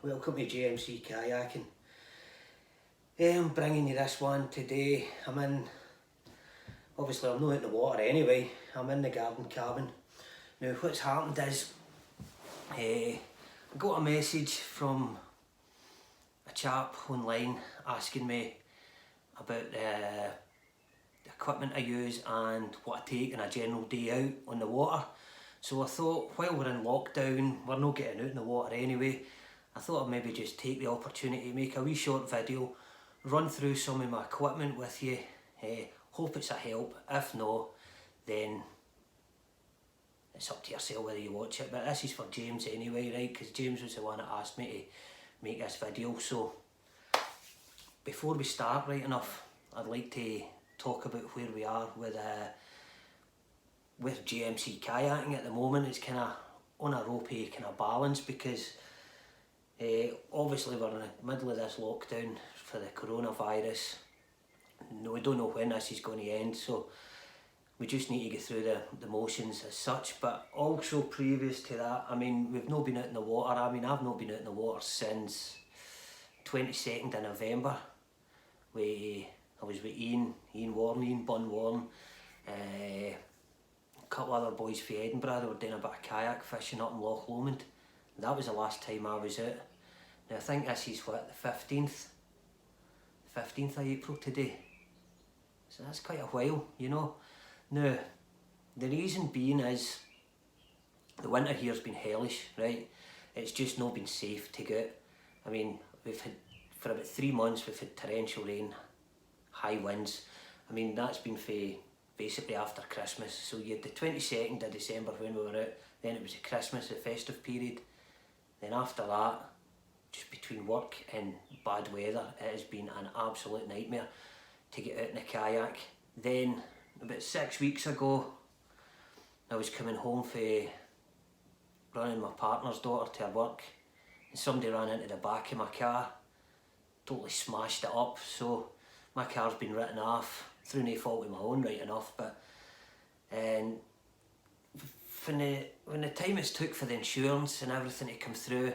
welcome to JMC Kayaking. I'm bringing you this one today. Obviously I'm not in the water anyway, I'm in the garden cabin. Now what's happened is, I got a message from a chap online asking me about the equipment I use and what I take in a general day out on the water. So I thought, while we're in lockdown, we're not getting out in the water anyway, I thought I'd maybe just take the opportunity to make a wee short video, run through some of my equipment with you. Hope it's a help. If not, then it's up to yourself whether you watch it. But this is for James anyway, right? Because James was the one that asked me to make this video. So before we start, right enough, I'd like to talk about where we are with JMC Kayaking at the moment. It's kind of on a ropey kind of balance because obviously we're in the middle of this lockdown for the coronavirus. No, we don't know when this is going to end, so we just need to get through the motions as such. But also previous to that, I mean, we've not been out in the water. I mean, I've not been out in the water since 22nd of November. I was with Ian Bun Warren, a couple other boys from Edinburgh. They were doing a bit of kayak fishing up in Loch Lomond. That was the last time I was out. Now I think this is what, the 15th of April today. So that's quite a while, you know. Now, the reason being is the winter here's been hellish, right? It's just not been safe to go out. I mean, we've had, for about 3 months, we've had torrential rain, high winds. I mean, that's been for basically after Christmas. So you had the 22nd of December when we were out, then it was the Christmas, the festive period. Then after that, just between work and bad weather, it has been an absolute nightmare to get out in a kayak. Then, about 6 weeks ago, I was coming home for running my partner's daughter to her work, and somebody ran into the back of my car, totally smashed it up. So my car's been written off, through no fault of my own, right enough. But and when the time it's took for the insurance and everything to come through,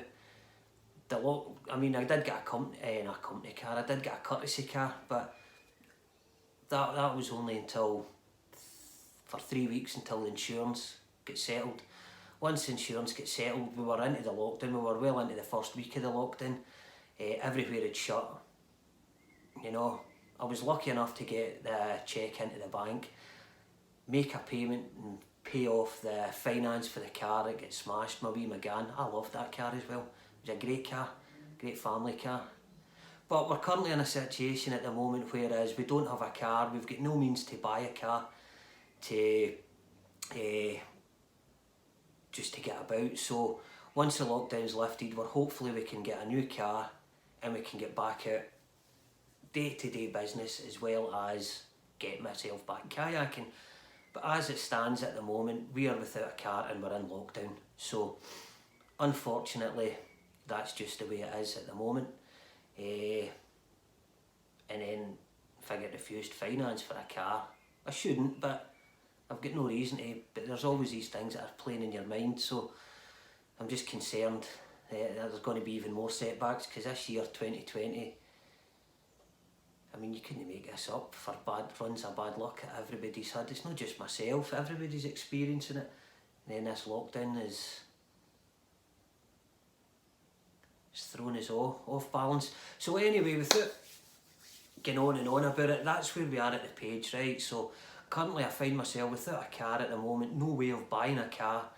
I mean, I did get a company car, I did get a courtesy car, but that was only for 3 weeks until the insurance gets settled. Once the insurance gets settled, we were into the lockdown, we were well into the first week of the lockdown. Everywhere had shut. You know, I was lucky enough to get the cheque into the bank, make a payment and pay off the finance for the car that gets smashed, my wee Megane. I loved that car as well. It was a great car, great family car. But we're currently in a situation at the moment whereas we don't have a car, we've got no means to buy a car just to get about. So once the lockdown's lifted, hopefully we can get a new car and we can get back out day-to-day business as well as get myself back kayaking. But as it stands at the moment, we are without a car and we're in lockdown. So unfortunately, that's just the way it is at the moment. And then if I get refused finance for a car, I shouldn't, but I've got no reason to. But there's always these things that are playing in your mind, so I'm just concerned that there's going to be even more setbacks, because this year, 2020, I mean, you couldn't make this up for bad runs of bad luck that everybody's had. It's not just myself, everybody's experiencing it. And then this lockdown is thrown us all off balance. So anyway, without getting on and on about it, that's where we are at the page, right? So currently I find myself without a car at the moment, no way of buying a car,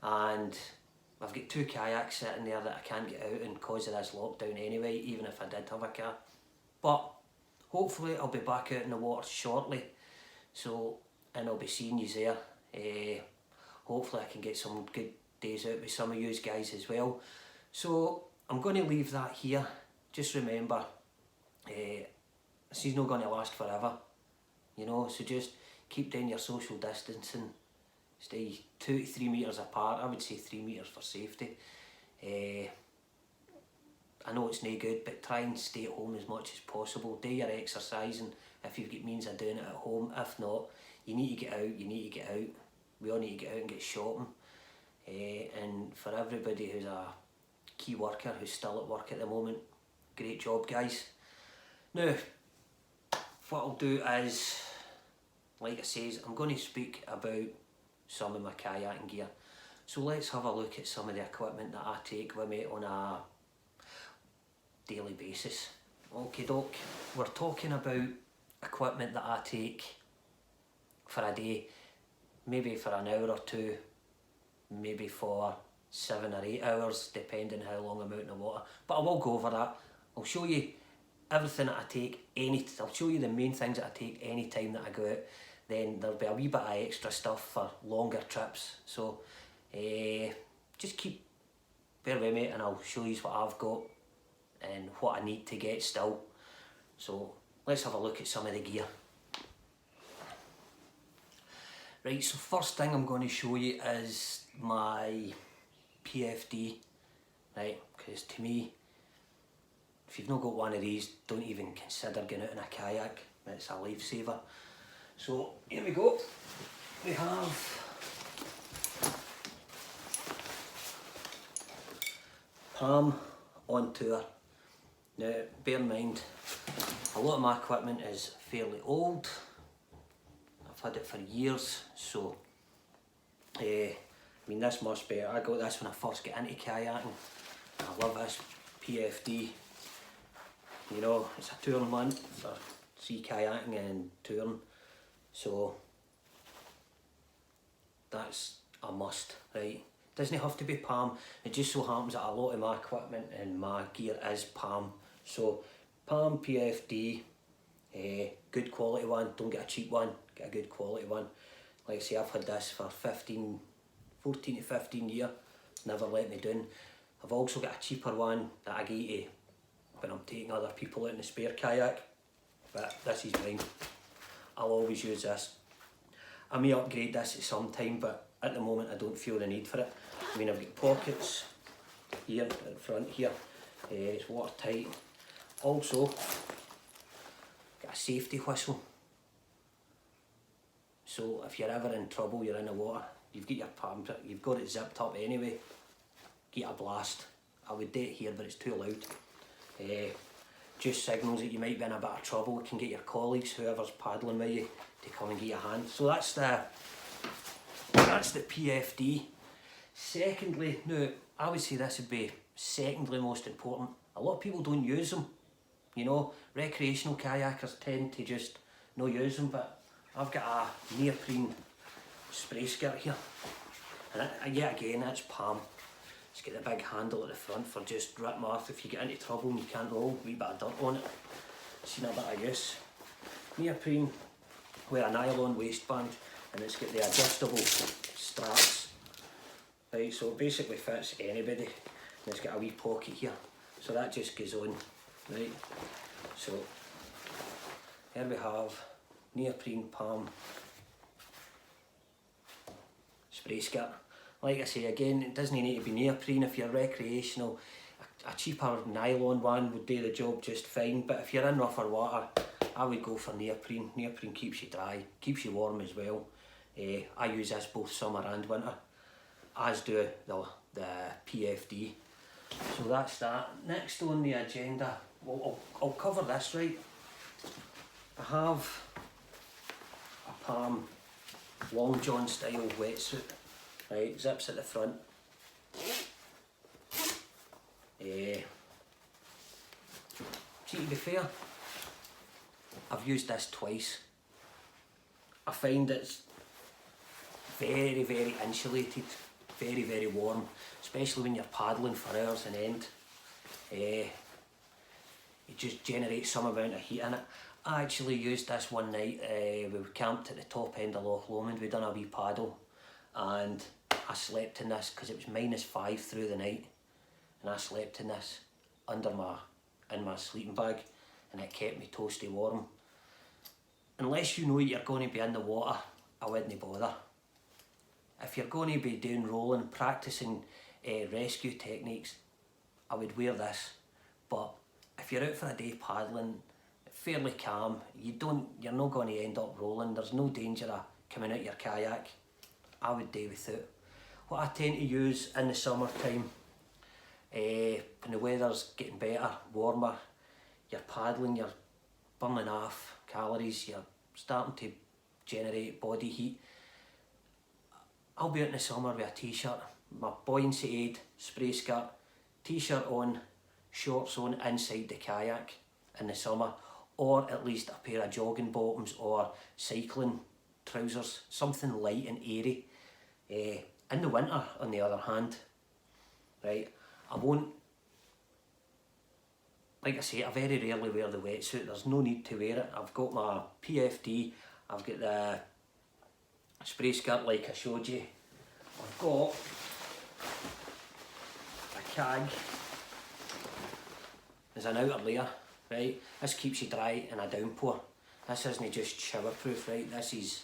and I've got 2 kayaks sitting there that I can't get out in because of this lockdown anyway, even if I did have a car. But hopefully I'll be back out in the water shortly, and I'll be seeing you there. Hopefully I can get some good days out with some of you guys as well. So I'm going to leave that here. Just remember, this is not going to last forever, you know, so just keep down your social distancing, stay 2 to 3 metres apart. I would say 3 metres for safety. I know it's no good, but try and stay at home as much as possible. Do your exercising if you've got means of doing it at home. If not, you need to get out, We all need to get out and get shopping. And for everybody who's a key worker who's still at work at the moment. Great job, guys. Now, what I'll do is, like I says, I'm going to speak about some of my kayaking gear. So let's have a look at some of the equipment that I take with me on a daily basis. Okie doke, we're talking about equipment that I take for a day, maybe for an hour or two, maybe for 7 or 8 hours, depending how long I'm out in the water. But I will go over that. I'll show you everything that I take, I'll show you the main things that I take any time that I go out. Then there'll be a wee bit of extra stuff for longer trips. So just bear with me and I'll show you what I've got and what I need to get still. So let's have a look at some of the gear. Right, so first thing I'm going to show you is my PFD, right, because to me, if you've not got one of these, don't even consider getting out in a kayak. It's a lifesaver. So here we go. We have Palm On Tour. Now bear in mind, a lot of my equipment is fairly old. I've had it for years, so I mean this must be, I got this when I first got into kayaking. I love this PFD. You know, it's a touring one for sea kayaking and touring, so that's a must, right? Doesn't have to be Palm, it just so happens that a lot of my equipment and my gear is Palm. So Palm PFD, good quality one, don't get a cheap one, get a good quality one. Like I say, I've had this for 14 to 15 years, never let me down. I've also got a cheaper one that I get to when I'm taking other people out in the spare kayak, but this is mine. I'll always use this. I may upgrade this at some time, but at the moment I don't feel the need for it. I mean, I've got pockets here at the front here, it's watertight. Also, got a safety whistle. So if you're ever in trouble, you're in the water, you've got your palm, you've got it zipped up anyway, get a blast. I would do it here, but it's too loud. Just signals that you might be in a bit of trouble. You can get your colleagues, whoever's paddling with you, to come and give you a hand. So that's the PFD. Secondly, now I would say this would be secondly most important. A lot of people don't use them. You know, recreational kayakers tend to just not use them, but I've got a neoprene spray skirt here. And yet again, that's Palm. It's got the big handle at the front for just ripping off if you get into trouble and you can't roll, a wee bit of dirt on it. Seen a bit of use. Neoprene with a nylon waistband, and it's got the adjustable straps. Right, so it basically fits anybody. And it's got a wee pocket here, so that just goes on. Right, so here we have neoprene Palm spray skirt. Like I say again, it doesn't need to be neoprene. If you're recreational, a cheaper nylon one would do the job just fine, but if you're in rougher water, I would go for neoprene. Neoprene keeps you dry, keeps you warm as well. I use this both summer and winter, as do the PFD. So that's that. Next on the agenda, well, I'll cover this, right. I have a Palm Long John style wetsuit. Right, zips at the front. See, to be fair, I've used this twice. I find it's very, very insulated, very, very warm, especially when you're paddling for hours on end. It just generates some amount of heat in it. I actually used this one night. We camped at the top end of Loch Lomond. We done a wee paddle, and I slept in this because it was -5 through the night, and I slept in this in my sleeping bag, and it kept me toasty warm. Unless you know you're going to be in the water, I wouldn't bother. If you're going to be doing rolling, practicing rescue techniques, I would wear this. But if you're out for a day paddling, fairly calm, you're not going to end up rolling, there's no danger of coming out your kayak, I would do without. What I tend to use in the summertime When the weather's getting better, warmer, you're paddling, you're burning off calories, you're starting to generate body heat. I'll be out in the summer with a t-shirt, my buoyancy aid, spray skirt, t-shirt on, shorts on inside the kayak in the summer, or at least a pair of jogging bottoms or cycling trousers, something light and airy. In the winter, on the other hand, right, I won't, like I say, I very rarely wear the wetsuit. There's no need to wear it. I've got my PFD, I've got the spray skirt like I showed you. I've got a CAG as an outer layer, right? This keeps you dry in a downpour. This isn't just shower proof, right? This is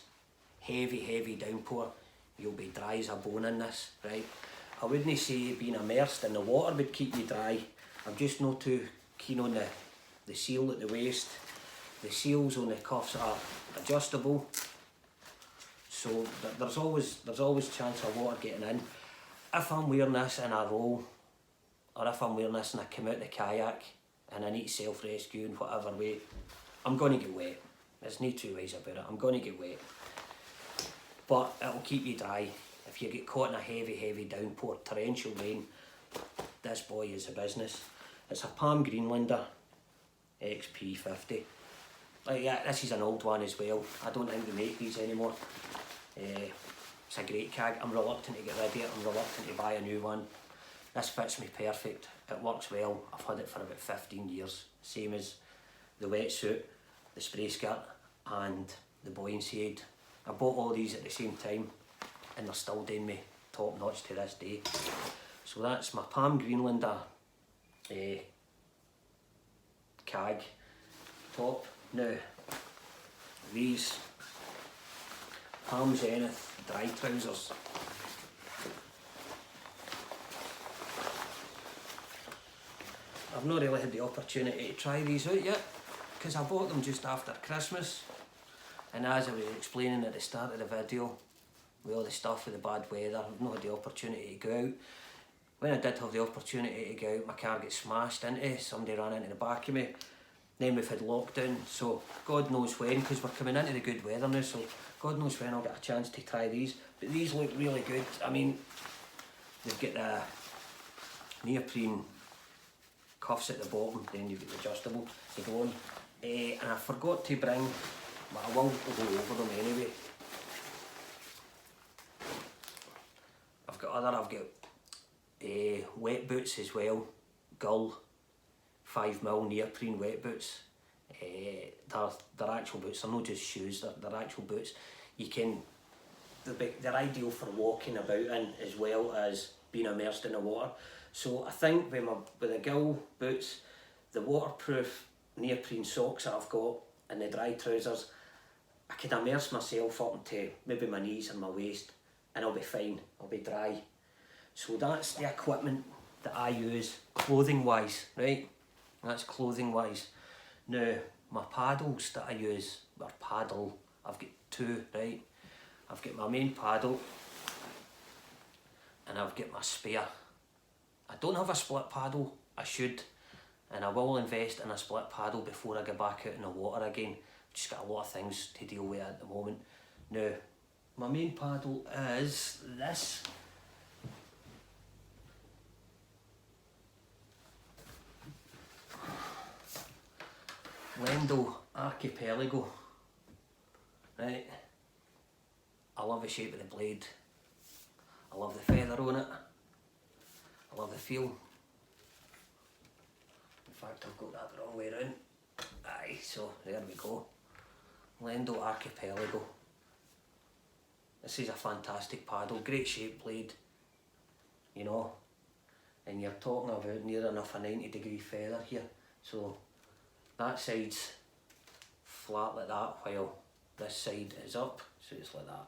heavy downpour. You'll be dry as a bone in this, right? I wouldn't say being immersed in the water would keep you dry. I'm just not too keen on the seal at the waist. The seals on the cuffs are adjustable, so there's always chance of water getting in. If I'm wearing this in a roll, or if I'm wearing this and I come out the kayak and I need self-rescue in whatever way, I'm going to get wet. There's no two ways about it, I'm going to get wet. But it'll keep you dry. If you get caught in a heavy downpour, torrential rain, this boy is a business. It's a Palm Greenlander XP50. Yeah, this is an old one as well. I don't think they make these anymore. It's a great CAG. I'm reluctant to get rid of it. I'm reluctant to buy a new one. This fits me perfect. It works well. I've had it for about 15 years. Same as the wetsuit, the spray skirt and the buoyancy aid. I bought all these at the same time and they're still doing me top notch to this day. So that's my Palm Greenlander CAG top. Now, these Palm Zenith dry trousers. I've not really had the opportunity to try these out yet because I bought them just after Christmas, and as I was explaining at the start of the video, with all the stuff with the bad weather, I've not had the opportunity to go out. When I did have the opportunity to go out, my car gets smashed into, somebody ran into the back of me. Then we've had lockdown, so God knows when, because we're coming into the good weather now, so God knows when I'll get a chance to try these. But these look really good. I mean, they've got the neoprene cuffs at the bottom, then you've got the adjustable to go on. And I forgot to bring, but I will go over them anyway. I've got wet boots as well, Gull 5mm neoprene wet boots. They're actual boots, they're not just shoes, they're actual boots. They're ideal for walking about in as well as being immersed in the water. So I think with the Gull boots, the waterproof neoprene socks that I've got and the dry trousers, I could immerse myself up into maybe my knees and my waist and I'll be fine, I'll be dry. So that's the equipment that I use clothing wise, right? That's clothing wise. Now my paddles that I use, or paddle, I've got two, right? I've got my main paddle and I've got my spare. I don't have a split paddle, I should, and I will invest in a split paddle before I go back out in the water again. I've just got a lot of things to deal with at the moment. Now, my main paddle is this. Lendo Archipelago, right? I love the shape of the blade, I love the feather on it, I love the feel. In fact, I've got that the wrong way around. Aye, so there we go. Lendo Archipelago. This is a fantastic paddle, great shape blade, you know, and you're talking about near enough a 90-degree feather here. So that side's flat like that while this side is up, so it's like that.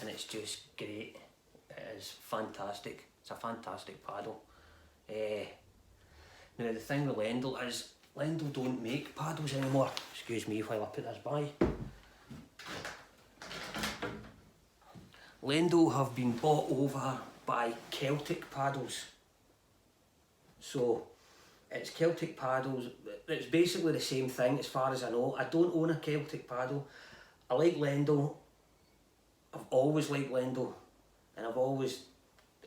And it's just great, it is fantastic, it's a fantastic paddle. Now the thing with Lendl is, Lendl don't make paddles anymore. Excuse me while I put this by. Lendl have been bought over by Celtic Paddles. So it's Celtic paddles. It's basically the same thing as far as I know. I don't own a Celtic paddle. I like Lendo. I've always liked Lendo, and I've always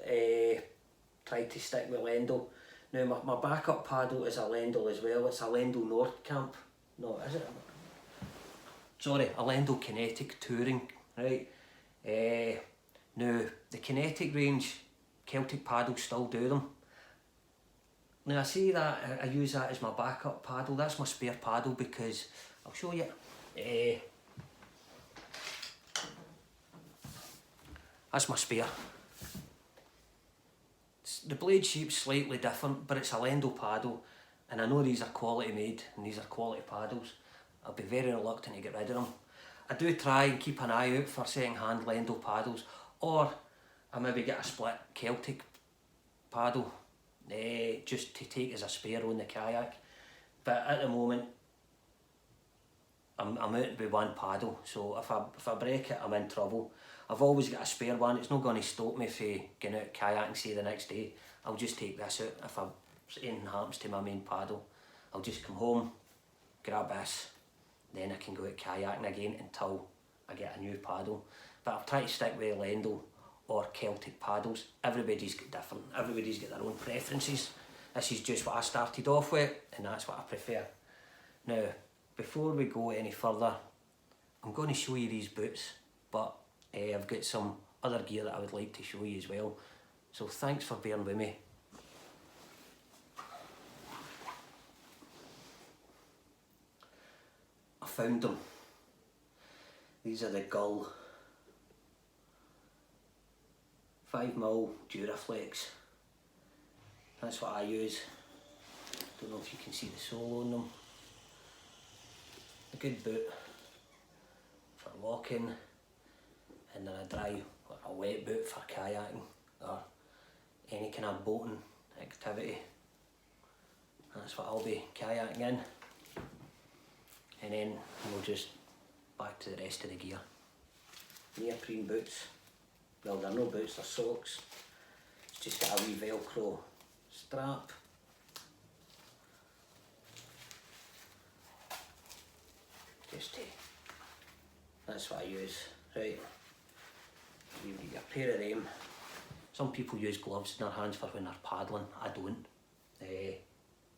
tried to stick with Lendo. Now my backup paddle is a Lendo as well. It's a Lendo Nordkamp. No, is it? Sorry, a Lendo Kinetic Touring, right? Now, the Kinetic range, Celtic paddles still do them. Now I say that, I use that as my backup paddle. That's my spare paddle because, I'll show you. That's my spare. The blade shape's slightly different, but it's a Lendo paddle, and I know these are quality made and these are quality paddles. I'll be very reluctant to get rid of them. I do try and keep an eye out for second-hand Lendo paddles, or I maybe get a split Celtic paddle just to take as a spare on the kayak. But at the moment, I'm out with one paddle, so if I break it, I'm in trouble. I've always got a spare one. It's not going to stop me from getting out kayaking, say the next day. I'll just take this out. If anything happens to my main paddle, I'll just come home, grab this, then I can go out kayaking again until I get a new paddle. But I'll try to stick with Lendo or Celtic paddles. Everybody's got different, everybody's got their own preferences. This is just what I started off with, and that's what I prefer. Now, before we go any further, I'm going to show you these boots, but I've got some other gear that I would like to show you as well. So thanks for bearing with me. I found them. These are the Gull 5mm Duraflex. That's what I use. Don't know if you can see the sole on them. A good boot for walking, and then a dry or a wet boot for kayaking or any kind of boating activity. That's what I'll be kayaking in. And then we'll just back to the rest of the gear. Neoprene boots. Well, they're no boots, they're socks. It's just got a wee Velcro strap. That's what I use, right? You've got your pair of them. Some people use gloves in their hands for when they're paddling. I don't.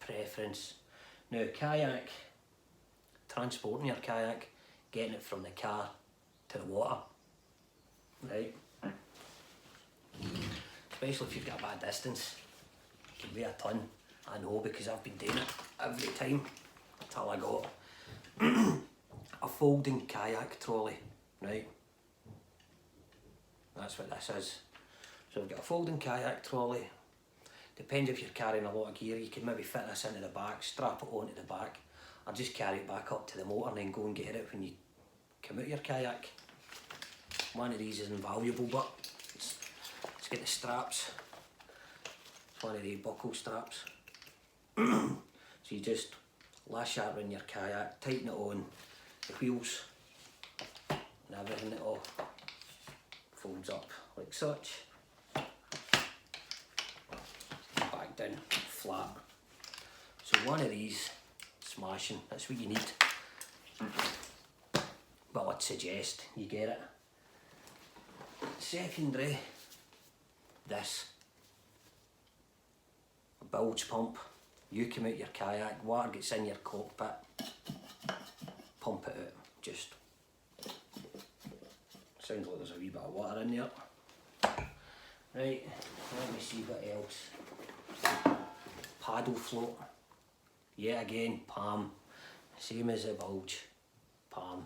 Preference. Now, kayak, transporting your kayak, getting it from the car to the water, right? Especially if you've got a bad distance, it can weigh a ton. I know because I've been doing it every time until I got a folding kayak trolley, right? That's what this is. So we've got a folding kayak trolley. Depends if you're carrying a lot of gear, you can maybe fit this into the back, strap it onto the back, or just carry it back up to the motor and then go and get it when you come out your kayak. One of these is invaluable, but it's got the straps. It's one of the buckle straps. So you just lash that around your kayak, tighten it on the wheels, and everything, it all folds up like such. Back down flat. So one of these, smashing, that's what you need. But I'd suggest you get it. Secondary, this. A bilge pump. You come out your kayak, water gets in your cockpit, pump it out. Just sounds like there's a wee bit of water in there. Right, let me see what else. Paddle float. Yet again, palm. Same as the bulge. Palm.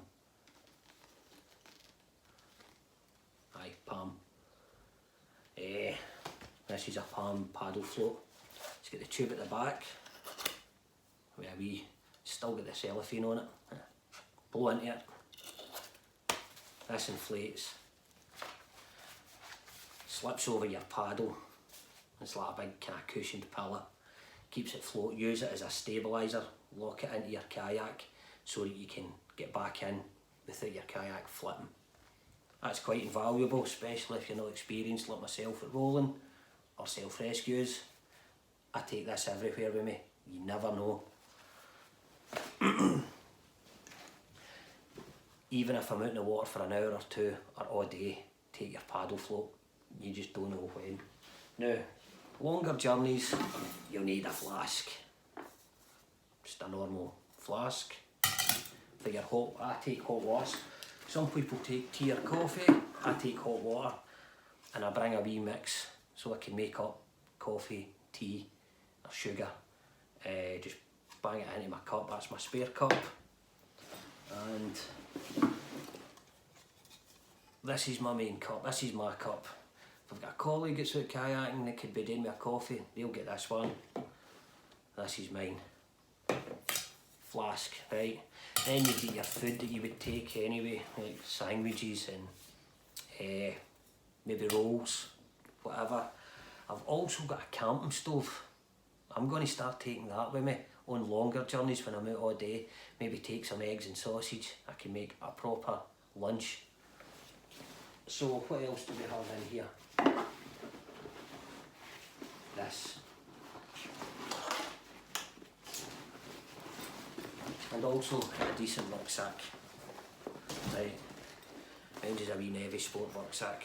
Aye, palm. This is a palm paddle float. It's got the tube at the back. With a wee, still got the cellophane on it. Blow into it. This inflates. Slips over your paddle. It's like a big kind of cushioned pillar. Keeps it float. Use it as a stabiliser. Lock it into your kayak so that you can get back in without your kayak flipping. That's quite invaluable, especially if you're not experienced like myself at rolling or self-rescues. I take this everywhere with me, you never know. Even if I'm out in the water for an hour or two or all day, take your paddle float, you just don't know when. Now, longer journeys, you'll need a flask. Just a normal flask for your hot. I take hot water. Some people take tea or coffee. I take hot water and I bring a wee mix so I can make up coffee, tea or sugar. Just bang it into my cup, that's my spare cup. And this is my main cup, this is my cup. If I've got a colleague that's out kayaking that could be doing me a coffee, they'll get this one. This is mine. Flask, right? Then you've got your food that you would take anyway, like sandwiches and maybe rolls, whatever. I've also got a camping stove. I'm going to start taking that with me on longer journeys when I'm out all day. Maybe take some eggs and sausage. I can make a proper lunch. So what else do we have in here? This. And also a decent rucksack. Right. Mine is a wee Navy Sport rucksack.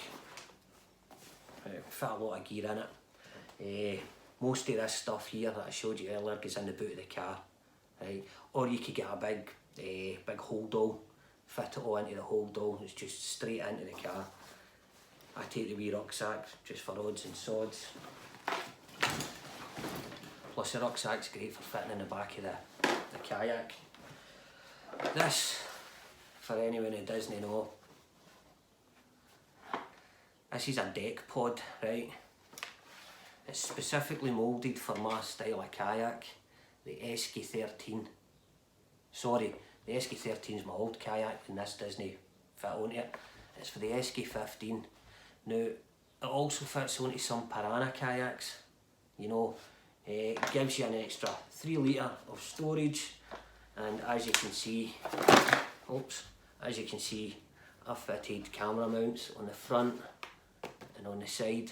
Fit a lot of gear in it. Most of this stuff here that I showed you earlier goes in the boot of the car. Right. Or you could get a big hold all, fit it all into the hold all, it's just straight into the car. I take the wee rucksack just for odds and sods. Plus the rucksack's great for fitting in the back of the kayak. This, for anyone who doesn't know, this is a deck pod, right? It's specifically moulded for my style of kayak, the Esky 13. Sorry, the Esky 13 is my old kayak and this doesn't fit onto it. It's for the Esky 15. Now, it also fits onto some Piranha kayaks. You know, it gives you an extra 3 litre of storage, and as you can see, I've fitted camera mounts on the front and on the side.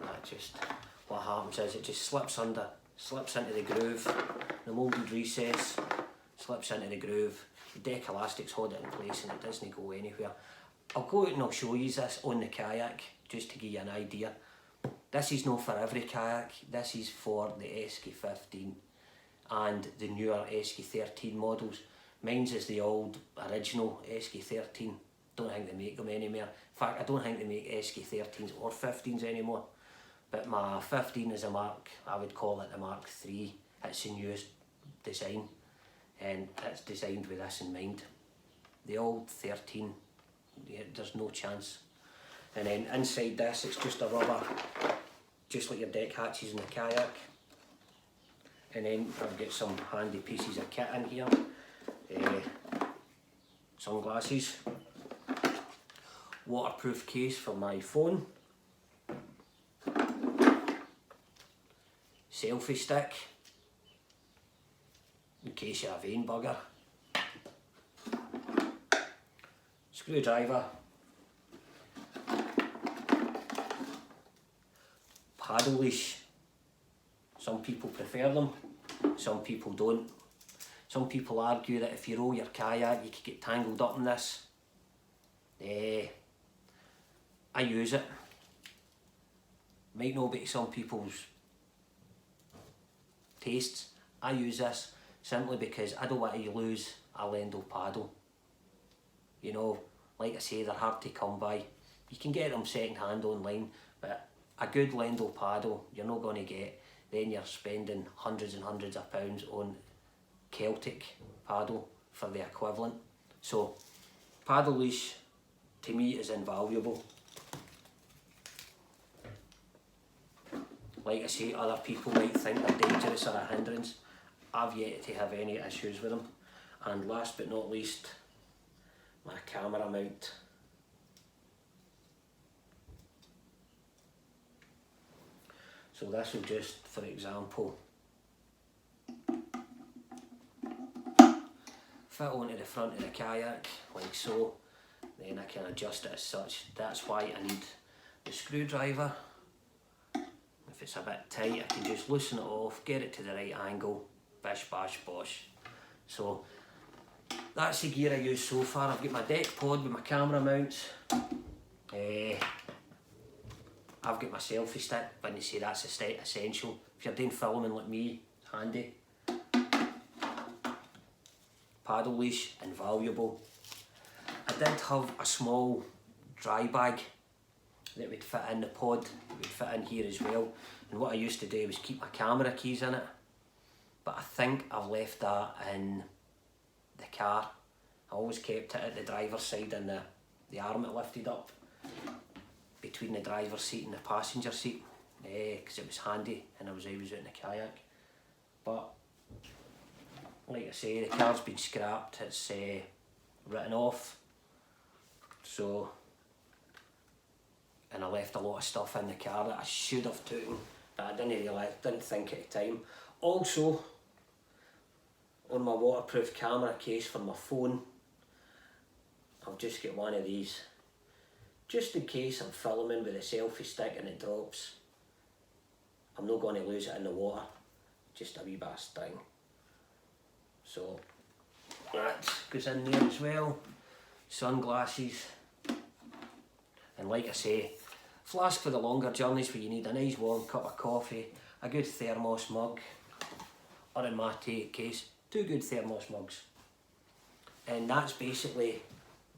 That just, what happens is it just slips into the groove, the moulded recess slips into the groove, the deck elastics hold it in place and it doesn't go anywhere. I'll go out and I'll show you this on the kayak just to give you an idea. This is not for every kayak, this is for the Esky 15 and the newer Esky 13 models. Mine's is the old original Esky 13, don't think they make them anymore. In fact, I don't think they make Esky 13s or 15s anymore. But my 15 is I would call it the Mark III. It's the newest design and it's designed with this in mind. The old 13, there's no chance. And then inside this, it's just a rubber, just like your deck hatches in the kayak. And then I've got some handy pieces of kit in here. Sunglasses, waterproof case for my phone, selfie stick in case you're a vain bugger, screwdriver, paddle leash. Some people prefer them, some people don't. Some people argue that if you roll your kayak you could get tangled up in this. I use it. Might not be to some people's tastes. I use this simply because I don't want to lose a Lendo paddle. You know, like I say, they're hard to come by. You can get them second hand online, but a good Lendo paddle you're not going to get. Then you're spending hundreds and hundreds of pounds on Celtic paddle for the equivalent. So paddle leash to me is invaluable. Like I say, other people might think they're dangerous or a hindrance. I've yet to have any issues with them. And last but not least, my camera mount. So this will just, for example, fit onto the front of the kayak like so. Then I can adjust it as such. That's why I need the screwdriver. If it's a bit tight, I can just loosen it off, get it to the right angle, bish bash bosh. So that's the gear I use so far. I've got my deck pod with my camera mounts. I've got my selfie stick, when they say that's essential. If you're doing filming like me, it's handy. Paddle leash, invaluable. I did have a small dry bag that would fit in the pod, that would fit in here as well. And what I used to do was keep my camera keys in it. But I think I've left that in the car. I always kept it at the driver's side and the arm it lifted up between the driver's seat and the passenger seat, because it was handy and I was always out in the kayak. But like I say, the car's been scrapped, it's written off. So, and I left a lot of stuff in the car that I should have taken, but I didn't think at the time. Also, on my waterproof camera case for my phone, I've just got one of these, just in case I'm filming with a selfie stick and it drops. I'm not going to lose it in the water, just a wee bit of string. So that goes in there as well. Sunglasses, and like I say, flask for the longer journeys where you need a nice warm cup of coffee, a good thermos mug, or in my case, 2 good thermos mugs. And that's basically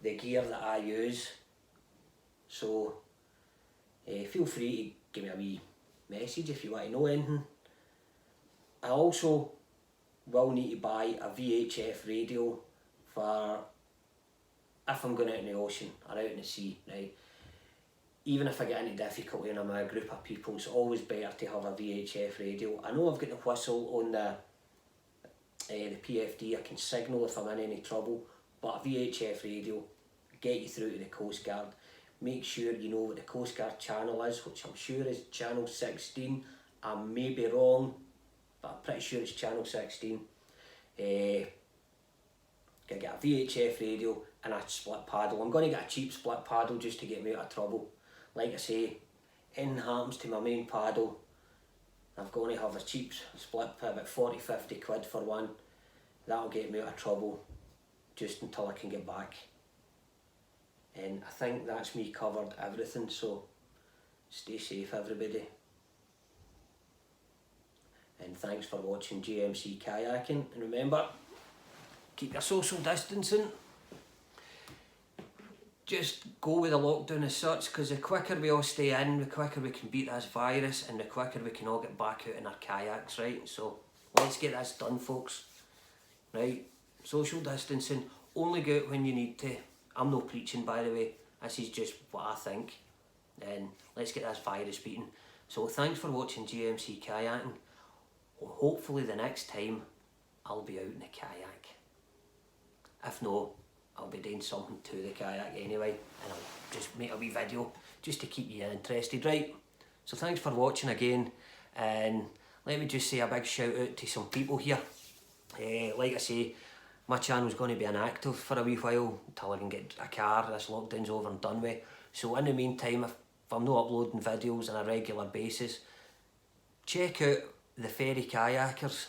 the gear that I use. So feel free to give me a wee message if you want to know anything. I also will need to buy a VHF radio for if I'm going out in the ocean or out in the sea, right? Even if I get into difficulty and I'm a group of people, it's always better to have a VHF radio. I know I've got the whistle on the PFD, I can signal if I'm in any trouble, but a VHF radio get you through to the Coast Guard. Make sure you know what the Coast Guard channel is, which I'm sure is channel 16. I may be wrong, but I'm pretty sure it's channel 16. Gonna get a VHF radio and a split paddle. I'm going to get a cheap split paddle just to get me out of trouble. Like I say, anything happens to my main paddle, I'm going to have a cheap split, about 40-50 quid for one. That'll get me out of trouble just until I can get back. And I think that's me covered everything, so stay safe everybody. And thanks for watching GMC Kayaking, and remember, keep your social distancing. Just go with the lockdown as such, because the quicker we all stay in, the quicker we can beat this virus and the quicker we can all get back out in our kayaks, right? So let's get this done, folks. Right, social distancing, only go out when you need to. I'm not preaching, by the way, this is just what I think. And let's get this virus beaten. So thanks for watching GMC Kayaking. Hopefully the next time I'll be out in the kayak. If not, I'll be doing something to the kayak anyway, and I'll just make a wee video just to keep you interested, right? So thanks for watching again, and let me just say a big shout out to some people here. Like I say, my channel's going to be inactive for a wee while until I can get a car, this lockdown's over and done with. So in the meantime, if I'm not uploading videos on a regular basis, check out the Ferry Kayakers,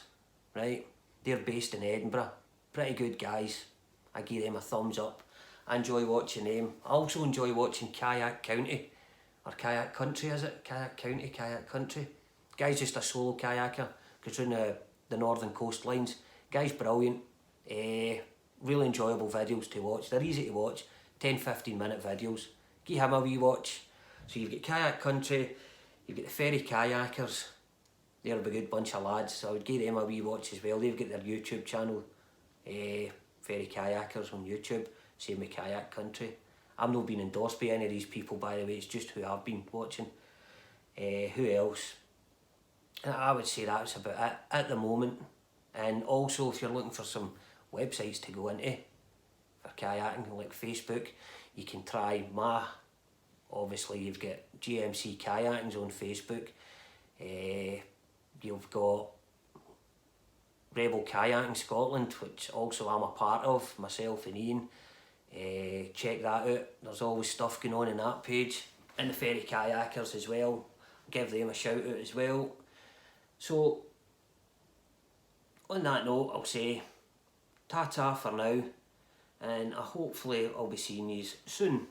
right? They're based in Edinburgh, pretty good guys. I give them a thumbs up. I enjoy watching them. I also enjoy watching Kayak County, or Kayak Country, is it? Kayak County, Kayak Country. Guy's just a solo kayaker, goes around the northern coastlines. Guy's brilliant. Really enjoyable videos to watch. They're easy to watch, 10-15 minute videos. Give him a wee watch. So you've got Kayak Country, you've got the Ferry Kayakers. They're a good bunch of lads, so I would give them a wee watch as well. They've got their YouTube channel, Ferry Kayakers on YouTube, same with Kayak Country. I'm not being endorsed by any of these people, by the way, it's just who I've been watching. Who else? I would say that's about it at the moment. And also, if you're looking for some websites to go into for kayaking, like Facebook, you can try obviously you've got GMC Kayaking's on Facebook. You've got Rebel Kayaking Scotland, which also I'm a part of, myself and Ian. Check that out, there's always stuff going on in that page. And the Ferry Kayakers as well. give them a shout out as well. So on that note, I'll say ta-ta for now, and hopefully I'll be seeing you soon.